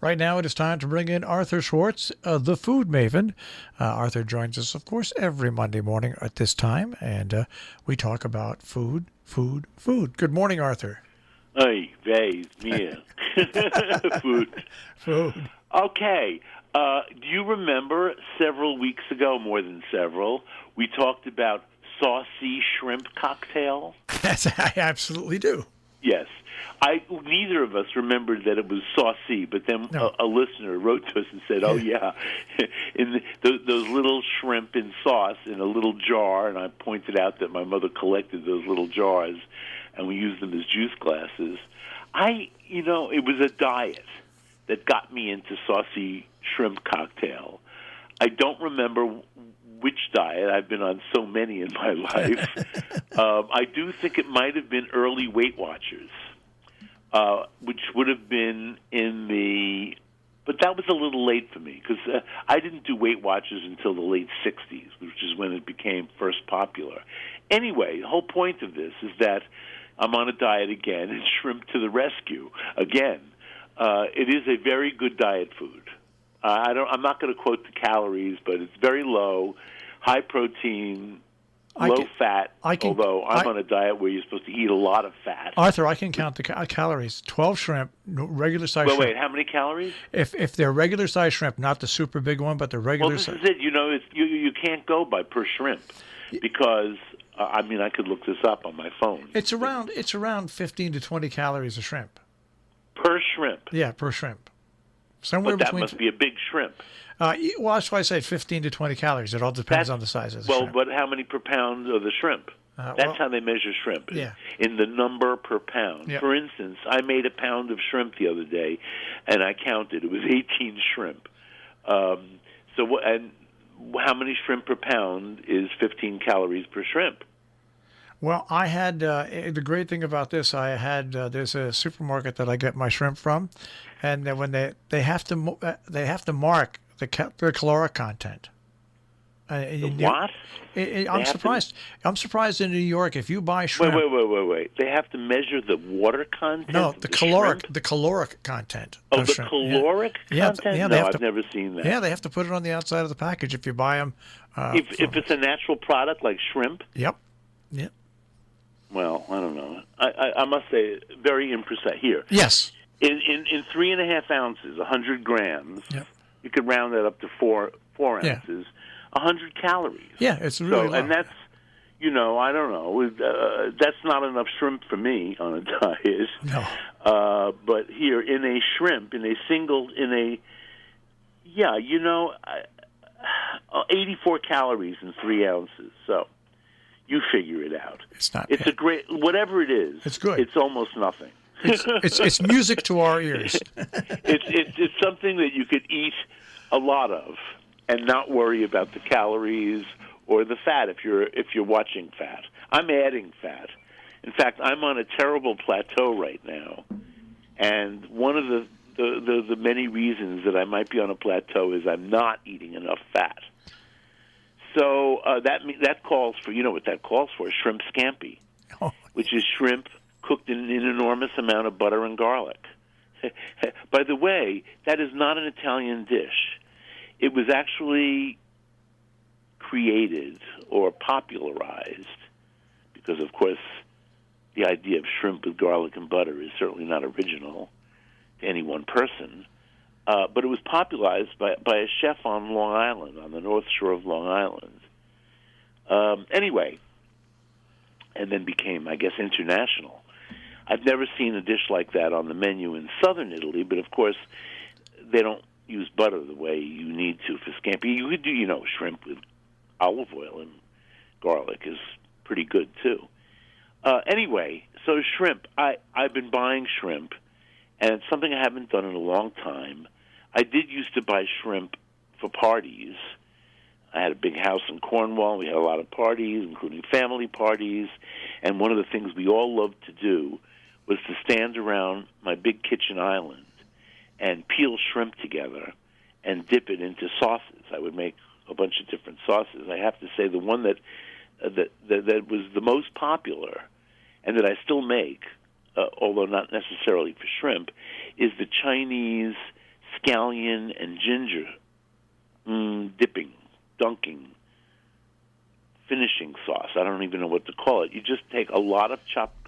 Right now it is time to bring in Arthur Schwartz, the food maven. Arthur joins us, of course, every Monday morning at this time, and we talk about food, food, food. Good morning, Arthur. Hey, vez, mia. Food. Food. Okay. Do you remember several weeks ago, more than several, we talked about saucy shrimp cocktail? Yes, I absolutely do. Yes. Neither of us remembered that it was saucy, but then No. a listener wrote to us and said, "Oh yeah, those little shrimp in sauce in a little jar." And I pointed out that my mother collected those little jars, and we used them as juice glasses. It was a diet that got me into saucy shrimp cocktail. I don't remember which diet. I've been on so many in my life. I do think it might have been early Weight Watchers. Which would have been but that was a little late for me because I didn't do Weight Watchers until the late 60s, which is when it became first popular. Anyway, the whole point of this is that I'm on a diet again, and shrimp to the rescue again. It is a very good diet food. I'm not going to quote the calories, but it's very low, high protein, low fat, although I'm on a diet where you're supposed to eat a lot of fat. Arthur, I can count the calories. 12 shrimp, regular size shrimp. Wait, how many calories? If they're regular size shrimp, not the super big one, but the regular size. Well, this is it. You can't go by per shrimp because, I could look this up on my phone. It's around 15 to 20 calories a shrimp. Per shrimp? Yeah, per shrimp. Somewhere but that between. Must be a big shrimp. Well, that's why I say 15 to 20 calories. It all depends on the size of the shrimp. Well, but how many per pound of the shrimp? That's how they measure shrimp. Yeah. In the number per pound. Yep. For instance, I made a pound of shrimp the other day, and I counted. It was 18 shrimp. And how many shrimp per pound is 15 calories per shrimp? Well, I had the great thing about this. I had there's a supermarket that I get my shrimp from, and when they have to mark the caloric content. What? I'm surprised. I'm surprised in New York if you buy shrimp. Wait. They have to measure the water content. No, the caloric content. Oh, the caloric content. Yeah, no, I've never seen that. Yeah, they have to put it on the outside of the package if you buy them. If it's a natural product like shrimp. Yep. Well, I don't know. I must say, very imprecise here. Yes. In 3.5 ounces, 100 grams. Yep. You could round that up to four ounces. 100 calories. Yeah, it's really low. And that's, I don't know. That's not enough shrimp for me on a diet. No. But here, in a shrimp, 84 calories in 3 ounces. So you figure it out. It's not. It's a great, whatever it is. It's good. It's almost nothing. It's music to our ears. It's something that you could eat a lot of and not worry about the calories or the fat if you're watching fat. I'm adding fat. In fact, I'm on a terrible plateau right now, and one of the many reasons that I might be on a plateau is I'm not eating enough fat. So that calls for, what that calls for, shrimp scampi, which is shrimp cooked in an enormous amount of butter and garlic. By the way, that is not an Italian dish. It was actually created or popularized because, of course, the idea of shrimp with garlic and butter is certainly not original to any one person. But it was popularized by a chef on Long Island, on the North Shore of Long Island. Anyway, and then became, I guess, international. I've never seen a dish like that on the menu in southern Italy, but of course, they don't use butter the way you need to for scampi. You could do, shrimp with olive oil and garlic is pretty good, too. Anyway, so shrimp. I've been buying shrimp, and it's something I haven't done in a long time. I did used to buy shrimp for parties. I had a big house in Cornwall. We had a lot of parties, including family parties. And one of the things we all loved to do was to stand around my big kitchen island and peel shrimp together and dip it into sauces. I would make a bunch of different sauces. I have to say the one that was the most popular and that I still make, although not necessarily for shrimp, is the Chinese scallion and ginger dipping, dunking, finishing sauce. I don't even know what to call it. You just take a lot of chopped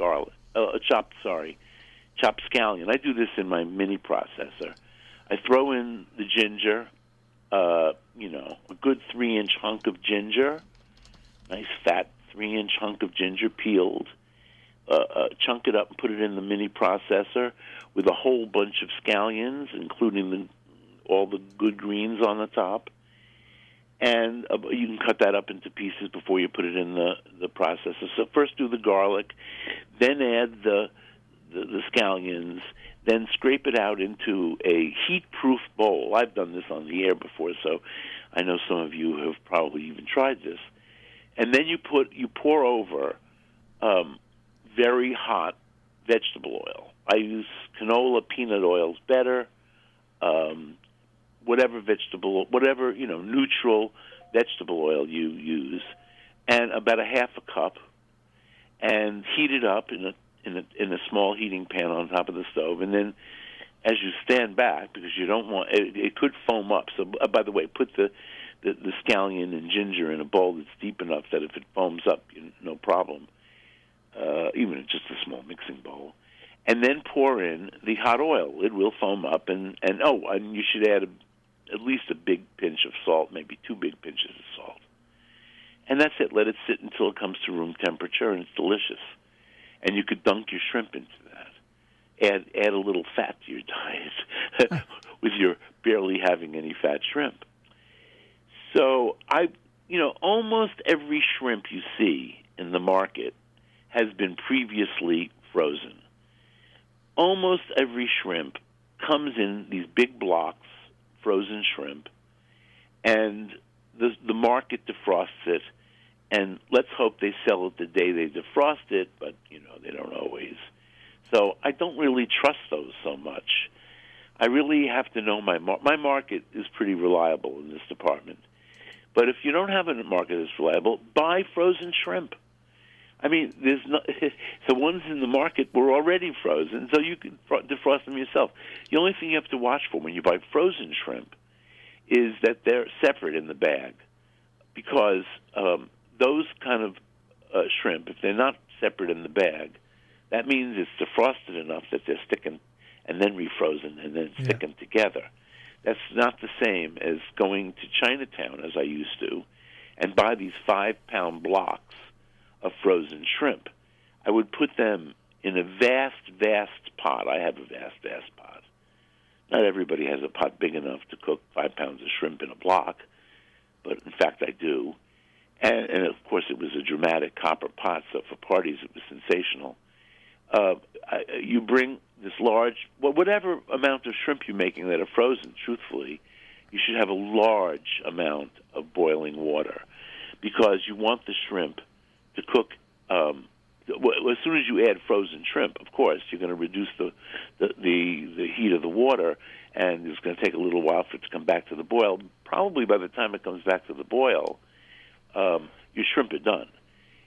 scallion. I do this in my mini processor. I throw in the ginger, a good 3-inch hunk of ginger, nice fat 3-inch hunk of ginger peeled. Chunk it up and put it in the mini processor with a whole bunch of scallions, including all the good greens on the top. And you can cut that up into pieces before you put it in the processor. So first do the garlic, then add the scallions, then scrape it out into a heat-proof bowl. I've done this on the air before, so I know some of you have probably even tried this. And then you pour over very hot vegetable oil. I use canola, peanut oil's better. Whatever neutral vegetable oil you use, and about a half a cup, and heat it up in a small heating pan on top of the stove. And then, as you stand back, because you don't want it could foam up. So, by the way, put the scallion and ginger in a bowl that's deep enough that if it foams up, no problem. Even in just a small mixing bowl. And then pour in the hot oil. It will foam up, and you should add at least a big pinch of salt, maybe 2 big pinches of salt. And that's it. Let it sit until it comes to room temperature, and it's delicious. And you could dunk your shrimp into that. Add a little fat to your diet with your barely having any fat shrimp. So almost every shrimp you see in the market has been previously frozen. Almost every shrimp comes in these big blocks, frozen shrimp, and the market defrosts it, and let's hope they sell it the day they defrost it, but, they don't always. So I don't really trust those so much. I really have to know my market is pretty reliable in this department. But if you don't have a market that's reliable, buy frozen shrimp. I mean, the ones in the market were already frozen, so you can defrost them yourself. The only thing you have to watch for when you buy frozen shrimp is that they're separate in the bag, because those kind of shrimp, if they're not separate in the bag, that means it's defrosted enough that they're sticking and then refrozen and then sticking together. That's not the same as going to Chinatown, as I used to, and buy these 5-pound blocks of frozen shrimp. I would put them in a vast, vast pot. I have a vast, vast pot. Not everybody has a pot big enough to cook 5 pounds of shrimp in a block, but in fact I do. And of course it was a dramatic copper pot, so for parties it was sensational. You bring this large, whatever amount of shrimp you're making that are frozen, truthfully, you should have a large amount of boiling water, because you want the shrimp to cook. As soon as you add frozen shrimp, of course, you're going to reduce the heat of the water, and it's going to take a little while for it to come back to the boil. Probably by the time it comes back to the boil, your shrimp are done.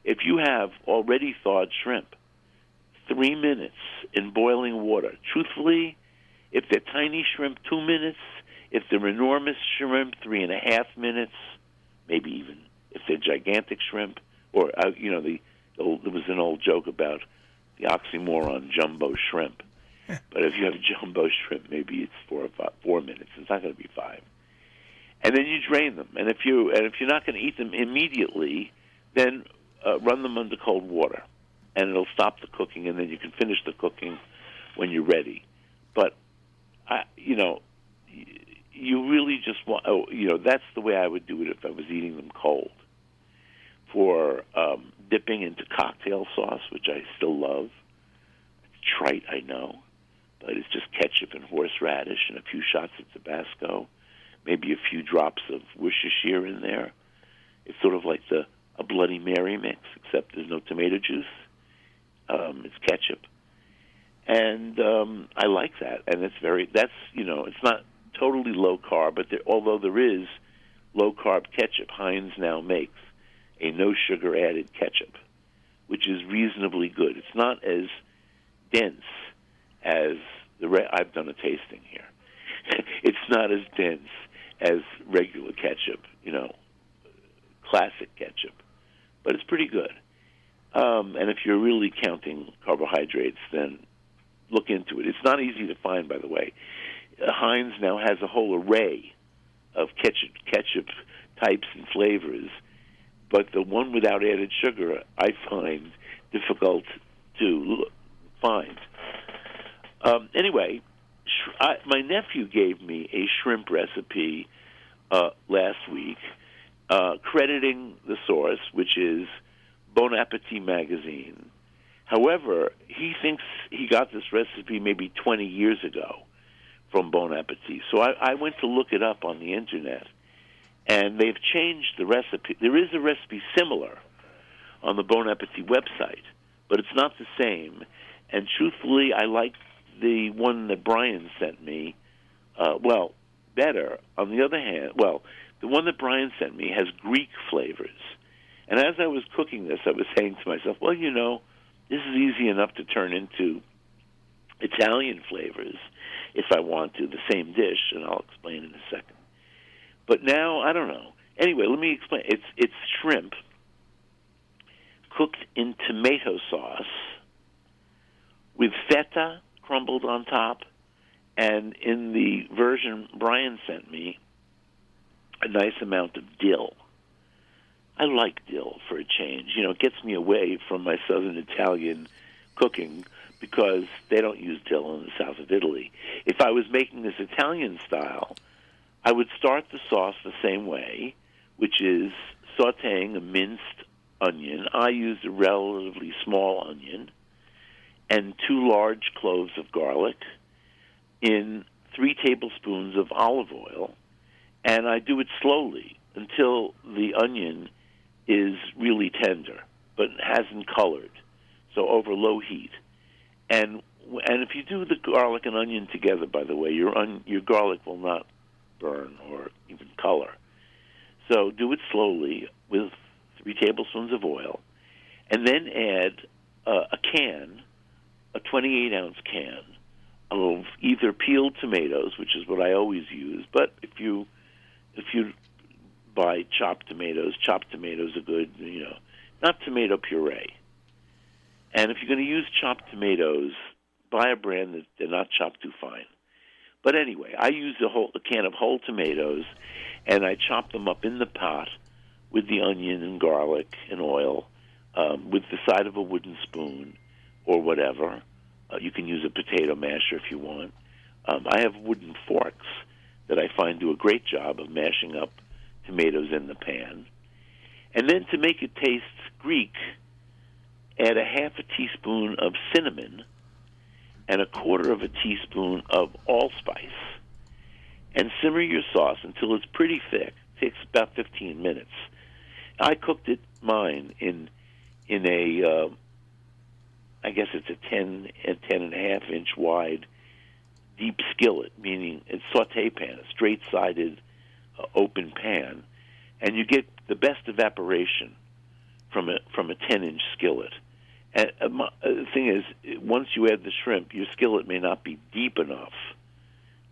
If you have already thawed shrimp, 3 minutes in boiling water. Truthfully, if they're tiny shrimp, 2 minutes. If they're enormous shrimp, 3.5 minutes. Maybe even if they're gigantic shrimp. Or, there was an old joke about the oxymoron jumbo shrimp. But if you have jumbo shrimp, maybe it's 4 minutes. It's not going to be 5. And then you drain them. And if you're not going to eat them immediately, then run them under cold water, and it'll stop the cooking, and then you can finish the cooking when you're ready. But you really just want. That's the way I would do it if I was eating them cold. For dipping into cocktail sauce, which I still love. It's trite, I know, but it's just ketchup and horseradish and a few shots of Tabasco, maybe a few drops of Worcestershire in there. It's sort of like a Bloody Mary mix, except there's no tomato juice. It's ketchup, and I like that. And it's not totally low carb, but although there is low carb ketchup, Heinz now makes a no sugar added ketchup, which is reasonably good. It's not as dense as I've done a tasting here. It's not as dense as regular ketchup, classic ketchup, but it's pretty good. And if you're really counting carbohydrates, then look into it. It's not easy to find, by the way. Heinz now has a whole array of ketchup types and flavors, but the one without added sugar I find difficult to find. Anyway, my nephew gave me a shrimp recipe last week, crediting the source, which is Bon Appetit magazine. However, he thinks he got this recipe maybe 20 years ago from Bon Appetit. So I went to look it up on the internet, and they've changed the recipe. There is a recipe similar on the Bon Appetit website, but it's not the same. And truthfully, I like the one that Brian sent me, better. On the other hand, the one that Brian sent me has Greek flavors. And as I was cooking this, I was saying to myself, this is easy enough to turn into Italian flavors if I want to, the same dish, and I'll explain in a second. But now, I don't know. Anyway, let me explain. It's shrimp cooked in tomato sauce with feta crumbled on top, and in the version Brian sent me, a nice amount of dill. I like dill for a change. It gets me away from my southern Italian cooking because they don't use dill in the south of Italy. If I was making this Italian style, I would start the sauce the same way, which is sautéing a minced onion. I used a relatively small onion and 2 large cloves of garlic in 3 tablespoons of olive oil, and I do it slowly until the onion is really tender, but hasn't colored, so over low heat. And if you do the garlic and onion together, by the way, your garlic will not burn or even color. So do it slowly with 3 tablespoons of oil, and then add a 28-ounce can of either peeled tomatoes, which is what I always use, but if you buy chopped tomatoes are good, not tomato puree. And if you're going to use chopped tomatoes, buy a brand that they're not chopped too fine. But anyway, I use a can of whole tomatoes, and I chop them up in the pot with the onion and garlic and oil, with the side of a wooden spoon or whatever. You can use a potato masher if you want. I have wooden forks that I find do a great job of mashing up tomatoes in the pan. And then to make it taste Greek, add a half a teaspoon of cinnamon and a quarter of a teaspoon of allspice. And simmer your sauce until it's pretty thick. It takes about 15 minutes. I cooked mine in a, I guess it's a 10 and a half inch wide deep skillet, meaning it's saute pan, a straight-sided open pan, and you get the best evaporation from a 10-inch skillet. And the thing is, once you add the shrimp, your skillet may not be deep enough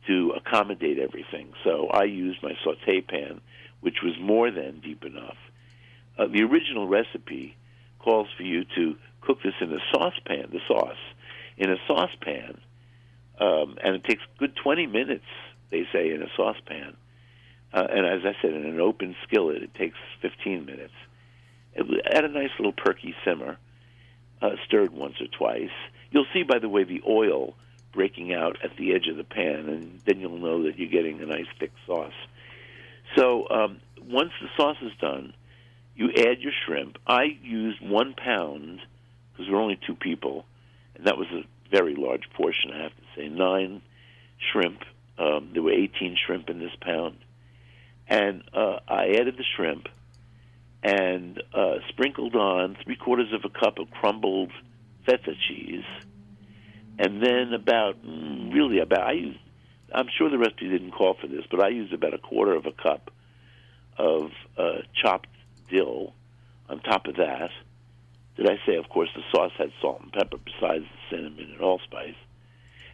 to accommodate everything. So I used my saute pan, which was more than deep enough. The original recipe calls for you to cook this in a saucepan, and it takes a good 20 minutes, they say, in a saucepan. And as I said, in an open skillet, it takes 15 minutes. Add a nice little perky simmer, stirred once or twice. You'll see, by the way, the oil breaking out at the edge of the pan, and then you'll know that you're getting a nice thick sauce. So once the sauce is done, you add your shrimp. I used 1 pound, because we're only 2 people, and that was a very large portion, I have to say, 9 shrimp. There were 18 shrimp in this pound. And I added the shrimp and sprinkled on 3/4 of a cup of crumbled feta cheese, and then I'm sure the recipe didn't call for this, but I used about 1/4 of a cup of chopped dill on top of that. Did I say, of course, the sauce had salt and pepper besides the cinnamon and allspice?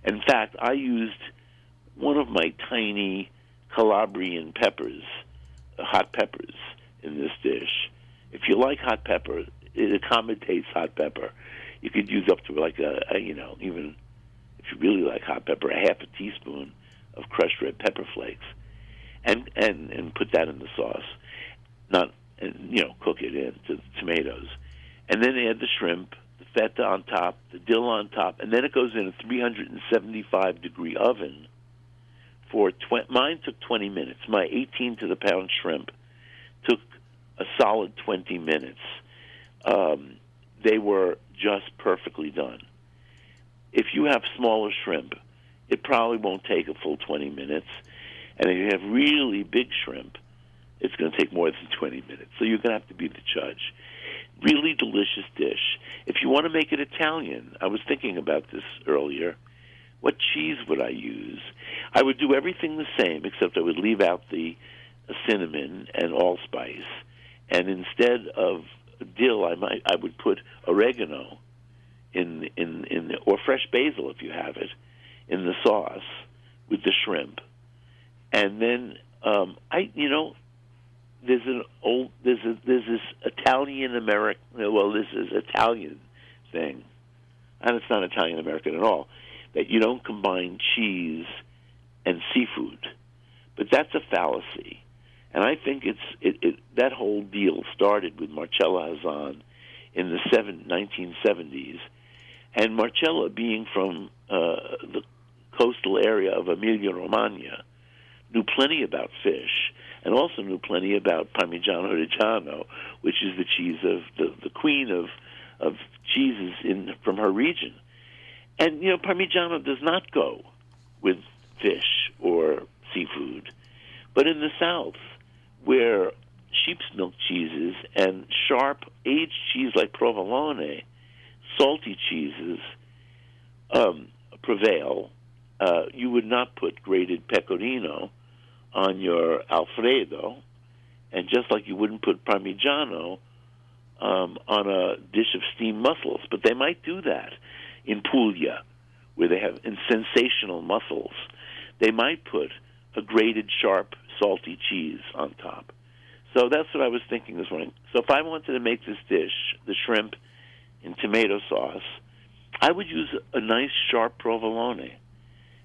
In fact, I used one of my tiny Calabrian peppers, hot peppers, in this dish. If you like hot pepper, it accommodates hot pepper. You could use up to like even if you really like hot pepper, a half a teaspoon of crushed red pepper flakes, and put that in the sauce. Cook it into the tomatoes, and then add the shrimp, the feta on top, the dill on top, and then it goes in a 375-degree oven for mine took 20 minutes. My 18 to the pound shrimp took a solid 20 minutes. They were just perfectly done. If you have smaller shrimp, it probably won't take a full 20 minutes. And if you have really big shrimp, it's going to take more than 20 minutes. So you're going to have to be the judge. Really delicious dish. If you want to make it Italian, I was thinking about this earlier. What cheese would I use? I would do everything the same, except I would leave out the cinnamon and allspice. And instead of dill, I would put oregano or fresh basil if you have it in the sauce with the shrimp. And then there's this Italian American. Well, this is Italian thing, and it's not Italian American at all. That you don't combine cheese and seafood, but that's a fallacy. And I think that whole deal started with Marcella Hazan in the 1970s, and Marcella, being from the coastal area of Emilia-Romagna, knew plenty about fish, and also knew plenty about Parmigiano Reggiano, which is the cheese of the queen of cheeses from her region. And Parmigiano does not go with fish or seafood, but in the South, where sheep's milk cheeses and sharp aged cheese like provolone, salty cheeses prevail, you would not put grated pecorino on your Alfredo, and just like you wouldn't put Parmigiano on a dish of steamed mussels, but they might do that in Puglia, where they have sensational mussels. They might put a grated, sharp, salty cheese on top. So that's what I was thinking this morning. So if I wanted to make this dish, the shrimp in tomato sauce, I would use a nice, sharp provolone.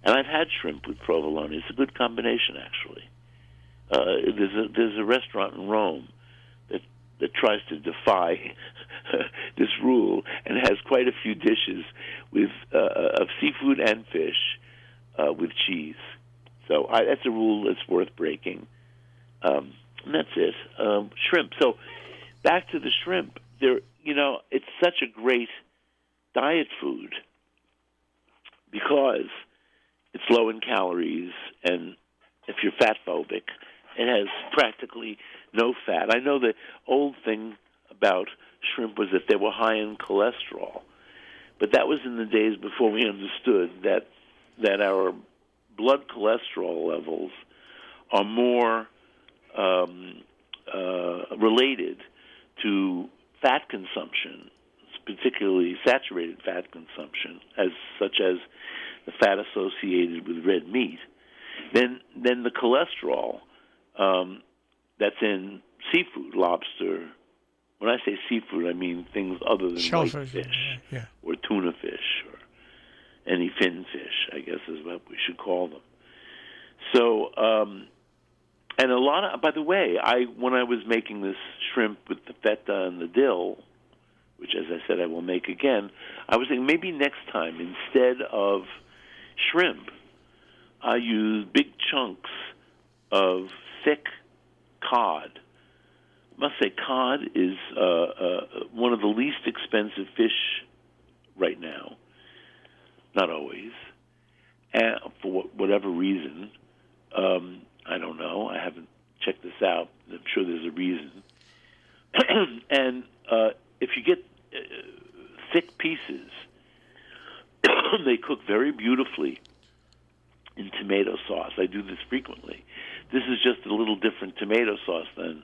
And I've had shrimp with provolone. It's a good combination, actually. There's a restaurant in Rome that tries to defy this rule and has quite a few dishes with of seafood and fish with cheese. So that's a rule that's worth breaking. And that's it. Shrimp. So back to the shrimp. It's such a great diet food because it's low in calories, and if you're fat phobic, it has practically no fat. I know the old thing about shrimp was that they were high in cholesterol, but that was in the days before we understood that our blood cholesterol levels are more related to fat consumption, particularly saturated fat consumption, such as the fat associated with red meat, then the cholesterol that's in seafood, lobster. When I say seafood, I mean things other than Shellfish, white fish yeah. or tuna fish or any fin fish, I guess is what we should call them. So, and a lot of, by the way, when I was making this shrimp with the feta and the dill, which, as I said, I will make again, I was thinking maybe next time, instead of shrimp, I use big chunks of thick cod. I must say cod is one of the least expensive fish right now. Not always. And for whatever reason, I don't know. I haven't checked this out. I'm sure there's a reason. And if you get thick pieces, they cook very beautifully in tomato sauce. I do this frequently. This is just a little different tomato sauce than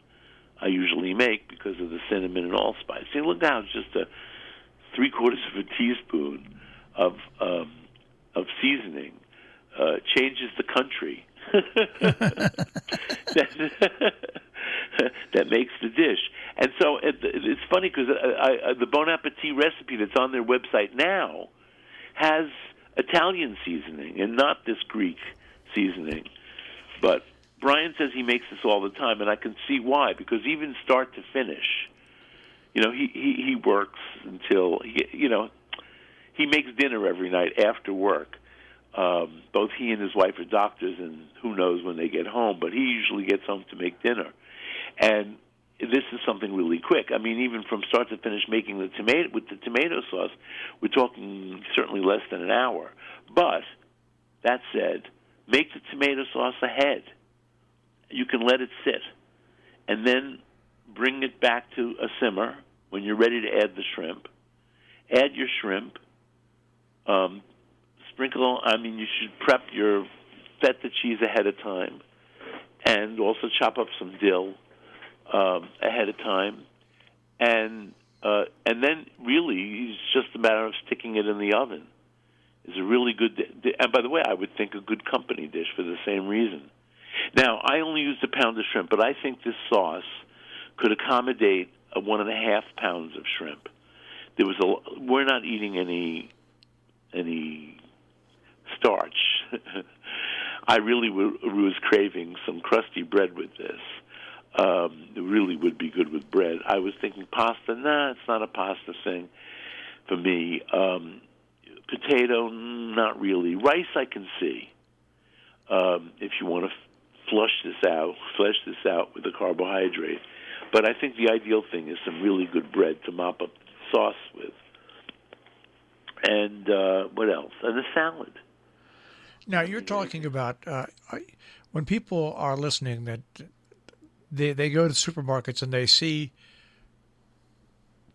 I usually make because of the cinnamon and allspice. See, look now, it's just a 3/4 of a teaspoon of seasoning, changes the country. That makes the dish. And so it's funny because the Bon Appetit recipe that's on their website now has Italian seasoning and not this Greek seasoning. But Brian says he makes this all the time, and I can see why, because even start to finish, he works until, he makes dinner every night after work. Both he and his wife are doctors, and who knows when they get home, but he usually gets home to make dinner. And this is something really quick. I mean, even from start to finish making the tomato sauce, we're talking certainly less than an hour. But, that said, make the tomato sauce ahead. You can let it sit. And then bring it back to a simmer when you're ready to add the shrimp. Add your shrimp. You should prep your feta cheese ahead of time, and also chop up some dill ahead of time, and then really it's just a matter of sticking it in the oven. It's a really good, and by the way, I would think a good company dish for the same reason. Now, I only used a pound of shrimp, but I think this sauce could accommodate 1.5 pounds of shrimp. We're not eating any starch. I really was craving some crusty bread with this. It really would be good with bread. I was thinking pasta. Nah, it's not a pasta thing for me. Potato, not really. Rice, I can see. If you want to flesh this out with a carbohydrate. But I think the ideal thing is some really good bread to mop up the sauce with. And what else? And a salad. Now, you're talking about when people are listening that they go to supermarkets and they see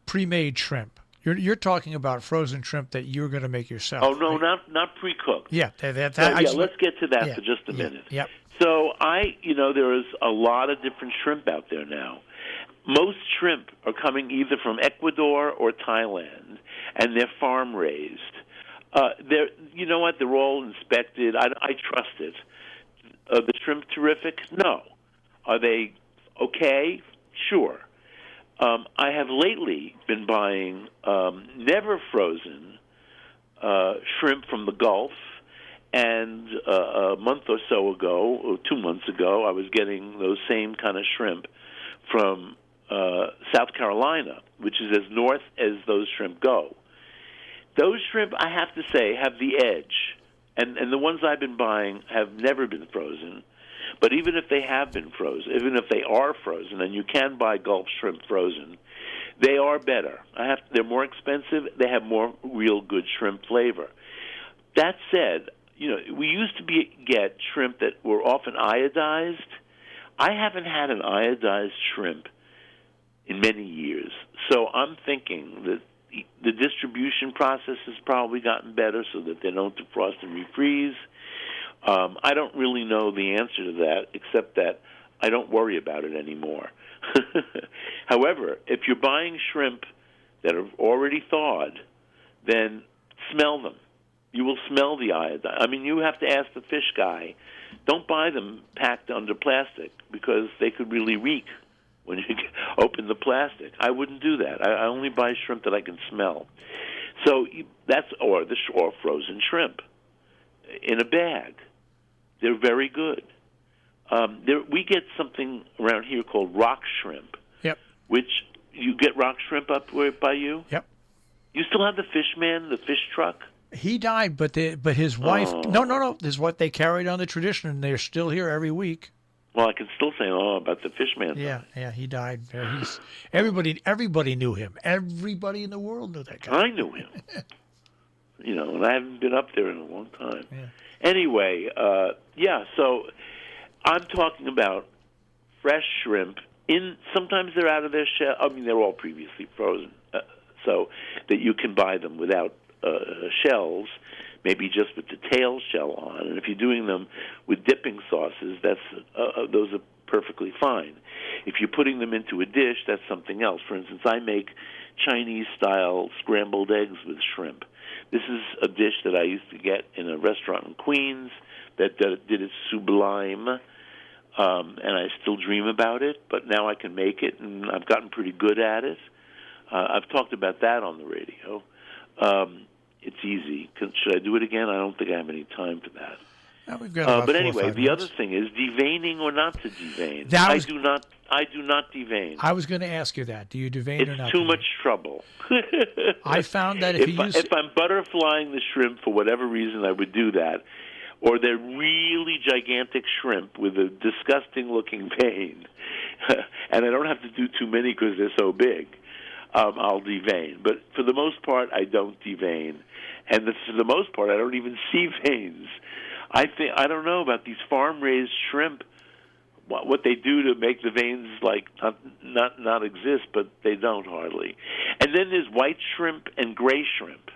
pre-made shrimp. You're talking about frozen shrimp that you're going to make yourself. Oh, no, right? not pre-cooked. Yeah. Let's get to that for just a minute. Yep. So there is a lot of different shrimp out there now. Most shrimp are coming either from Ecuador or Thailand, and they're farm raised. You know what? They're all inspected. I trust it. Are the shrimp terrific? No. Are they okay? Sure. I have lately been buying never frozen shrimp from the Gulf, and a month or so ago, or 2 months ago, I was getting those same kind of shrimp from South Carolina, which is as north as those shrimp go. Those shrimp, I have to say, have the edge. And the ones I've been buying have never been frozen. But even if they have been frozen, even if they are frozen, and you can buy Gulf shrimp frozen, they are better. They're more expensive. They have more real good shrimp flavor. That said, we used to get shrimp that were often iodized. I haven't had an iodized shrimp in many years. So I'm thinking that the distribution process has probably gotten better so that they don't defrost and refreeze. I don't really know the answer to that, except that I don't worry about it anymore. However, if you're buying shrimp that are already thawed, then smell them. You will smell the iodine. I mean, you have to ask the fish guy. Don't buy them packed under plastic because they could really reek when you open the plastic. I wouldn't do that. I only buy shrimp that I can smell. So that's or frozen shrimp in a bag. They're very good. We get something around here called rock shrimp. Yep. Which you get rock shrimp up by you? Yep. You still have the fish man, the fish truck? He died, but his wife. Oh. No. This is what they carried on the tradition, and they're still here every week. Well, I can still say about the fish man. Yeah, he died. Everybody knew him. Everybody in the world knew that guy. I knew him. And I haven't been up there in a long time. Yeah. Anyway, so I'm talking about fresh shrimp. Sometimes they're out of their shell. I mean, they're all previously frozen, so that you can buy them without shells, maybe just with the tail shell on. And if you're doing them with dipping sauces, those are perfectly fine. If you're putting them into a dish, that's something else. For instance, I make Chinese-style scrambled eggs with shrimp. This is a dish that I used to get in a restaurant in Queens that did it sublime, and I still dream about it, but now I can make it, and I've gotten pretty good at it. I've talked about that on the radio. It's easy. Should I do it again? I don't think I have any time for that. We've got about but 4 or anyway, 5 the minutes. other thing is deveining or not to devein. That I was- do not devein. I was going to ask you that. Do you devein or not? It's too devein? much trouble. I found that if I'm butterflying the shrimp for whatever reason, I would do that. Or they're really gigantic shrimp with a disgusting-looking vein, and I don't have to do too many because they're so big. I'll devein, but for the most part, I don't devein, and for the most part, I don't even see veins. I don't know about these farm-raised shrimp. What they do to make the veins like not exist, but they don't hardly. And then there's white shrimp and gray shrimp.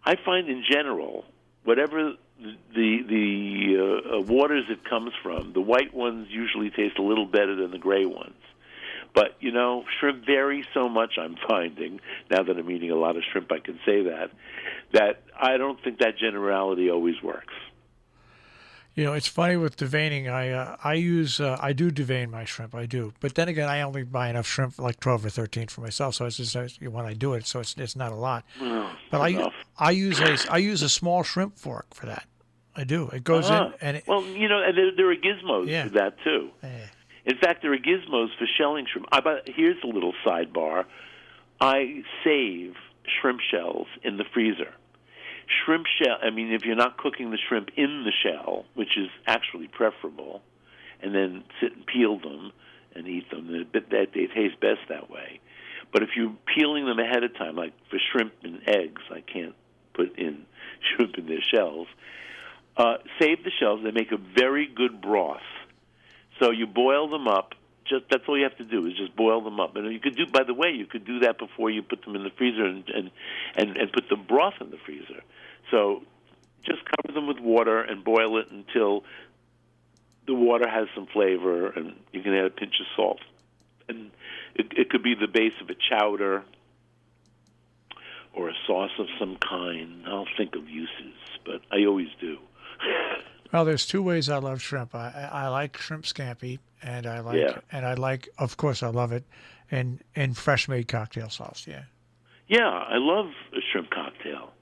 I find in general, whatever the waters it comes from, the white ones usually taste a little better than the gray ones. But, shrimp vary so much, I'm finding, now that I'm eating a lot of shrimp, I can say that I don't think that generality always works. It's funny with deveining. I do devein my shrimp. I do, but then again, I only buy enough shrimp for like 12 or 13 for myself. So it's just when I do it, so it's not a lot. Well, But enough. I use a small shrimp fork for that. I do. It goes in and and there are gizmos for that too. In fact, there are gizmos for shelling shrimp. Here's a little sidebar. I save shrimp shells in the freezer. Shrimp shell, if you're not cooking the shrimp in the shell, which is actually preferable, and then sit and peel them and eat them, they taste best that way. But if you're peeling them ahead of time, like for shrimp and eggs, I can't put in shrimp in their shells. Save the shells. They make a very good broth. So you boil them up. That's all you have to do is just boil them up. And you could do that before you put them in the freezer and put the broth in the freezer. So just cover them with water and boil it until the water has some flavor, and you can add a pinch of salt. And it could be the base of a chowder or a sauce of some kind. I'll think of uses, but I always do. Well, there's 2 ways I love shrimp. I like shrimp scampi, and I like, of course, I love it in fresh made cocktail sauce. Yeah. Yeah, I love a shrimp cocktail.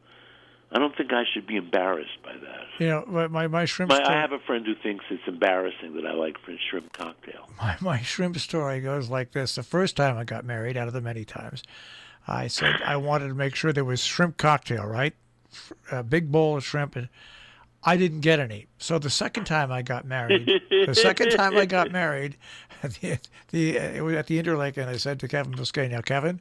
I don't think I should be embarrassed by that. My shrimp. I have a friend who thinks it's embarrassing that I like shrimp cocktail. My shrimp story goes like this. The first time I got married, out of the many times, I said I wanted to make sure there was shrimp cocktail, right? A big bowl of shrimp, and I didn't get any. So the second time I got married, it was at the Interlake, and I said to Kevin Biscay, now, Kevin,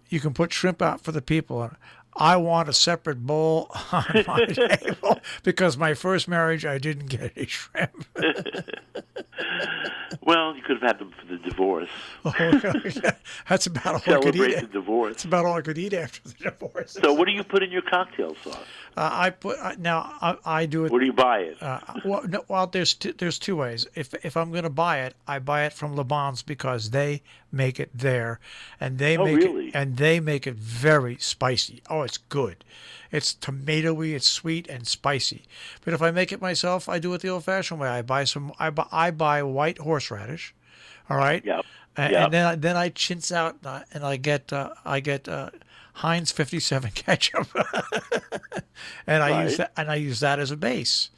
you can put shrimp out for the people. I want a separate bowl on my table because my first marriage, I didn't get any shrimp. Well, you could have had them for the divorce. That's about all I could eat. Celebrate the divorce. That's about all I could eat after the divorce. So what do you put in your cocktail sauce? I do it. Where do you buy it? There's 2 ways. If I'm going to buy it, I buy it from Le Bon's because they make it there, and they make it very spicy. Oh, it's good. It's tomatoey, it's sweet and spicy. But if I make it myself, I do it the old-fashioned way. I buy white horseradish. All right. Yep. And then I chintz out and I get Heinz 57 ketchup, and I use that as a base.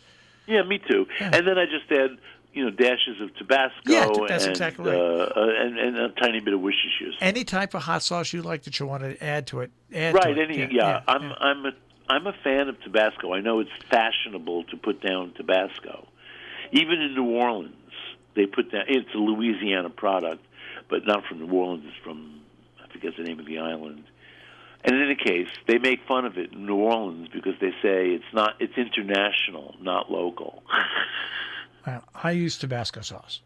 Yeah, me too. Yeah. And then I just add, dashes of Tabasco. Yeah, that's exactly right. And a tiny bit of Worcestershire. Any type of hot sauce you like that you want to add to it. I'm a fan of Tabasco. I know it's fashionable to put down Tabasco. Even in New Orleans, they put down. It's a Louisiana product, but not from New Orleans. It's from, I forget the name of the island. And in any case, they make fun of it in New Orleans because they say it's international, not local. Well, I use Tabasco sauce.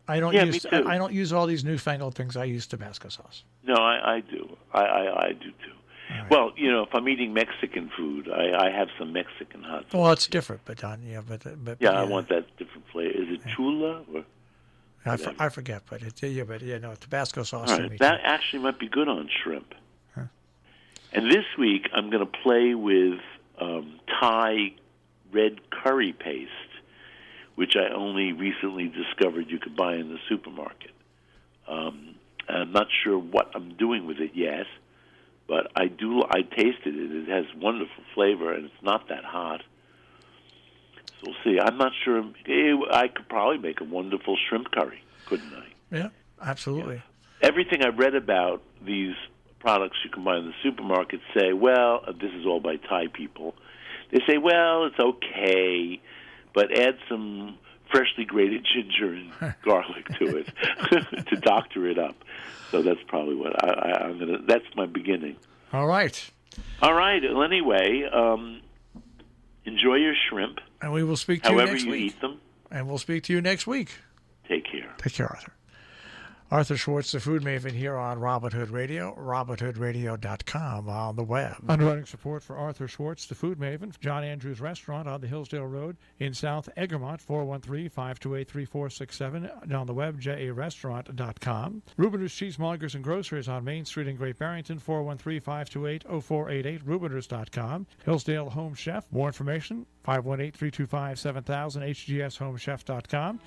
I don't use all these newfangled things. I use Tabasco sauce. No, I do. I do too. Right. Well, if I'm eating Mexican food, I have some Mexican hot sauce. Well, it's different, but I want that different flavor. Is it chula or? I forget, but Tabasco sauce. All right. That actually might be good on shrimp. And this week, I'm going to play with Thai red curry paste, which I only recently discovered you could buy in the supermarket. I'm not sure what I'm doing with it yet, but I tasted it. It has wonderful flavor, and it's not that hot. So we'll see. I'm not sure. I could probably make a wonderful shrimp curry, couldn't I? Yeah, absolutely. Yeah. Everything I've read about these products you can buy in the supermarket say, well, this is all by Thai people. They say, well, it's okay, but add some freshly grated ginger and garlic to it to doctor it up. So that's probably what I'm gonna. That's my beginning. All right. All right. Well, anyway, enjoy your shrimp. And we will speak to you next week. However you eat them. And we'll speak to you next week. Take care. Take care, Arthur. Arthur Schwartz, the Food Maven, here on Robin Hood Radio, robinhoodradio.com on the web. Underwriting support for Arthur Schwartz, the Food Maven, John Andrews Restaurant on the Hillsdale Road in South Egremont, 413-528-3467, and on the web, jarestaurant.com. Rubiners Cheesemongers and Grocers on Main Street in Great Barrington, 413-528-0488, rubiners.com. Hillsdale Home Chef, more information, 518-325-7000, hgshomechef.com.